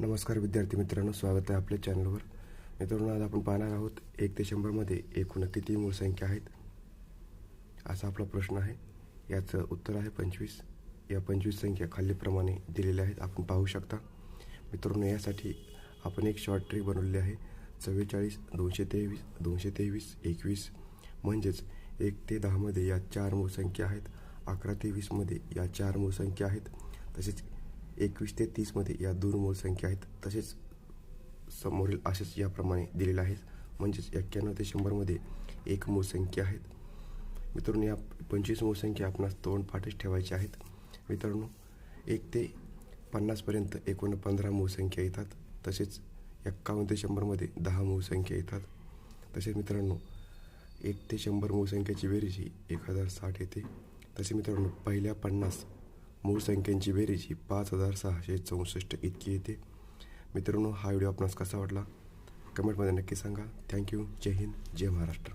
नमस्कार विद्यार्थी मित्रांनो, स्वागत आहे आपल्या चॅनलवर. मित्रांनो, आज आपण पाहणार आहोत 1 ते 100मध्ये एकूण किती मूळ संख्या आहेत असा आपला प्रश्न आहे. याचं उत्तर आहे 25. या 25 संख्या खालीलप्रमाणे दिलेल्या आहेत, आपण पाहू शकता. मित्रांनो, यासाठी आपण एक शॉर्ट ट्रिक बनवलेली आहे. 44, 223, 223, 21 म्हणजेच 1 ते 10मध्ये या 4 मूळ संख्या आहेत. 11 ते 20मध्ये या 4 मूळ संख्या आहेत. तसेच 21 ते 30मध्ये या 2 मूळ संख्या आहेत. तसेच समोरील असेच याप्रमाणे दिलेले आहेत. म्हणजेच 91 ते 100मध्ये एक मूळ संख्या आहेत. मित्रांनो, या 25 मूळ संख्या आपणास तोंडपाठच ठेवायच्या आहेत. मित्रांनो, 1 ते 50पर्यंत एकूण 15 मूळ संख्या येतात. तसेच 51 ते 100मध्ये 10 मूळ संख्या येतात. तसेच मित्रांनो, 1 ते 100 मूळ संख्येची बेरीज ही 1060 येते. तसे मित्रांनो, पहिल्या 50 मूळ संख्यांची बेरीज ही 5664 इतकी येते. मित्रांनो, हा व्हिडिओ आपणास कसा वाटला कमेंटमध्ये नक्की सांगा. थँक्यू. जय हिंद, जय महाराष्ट्र.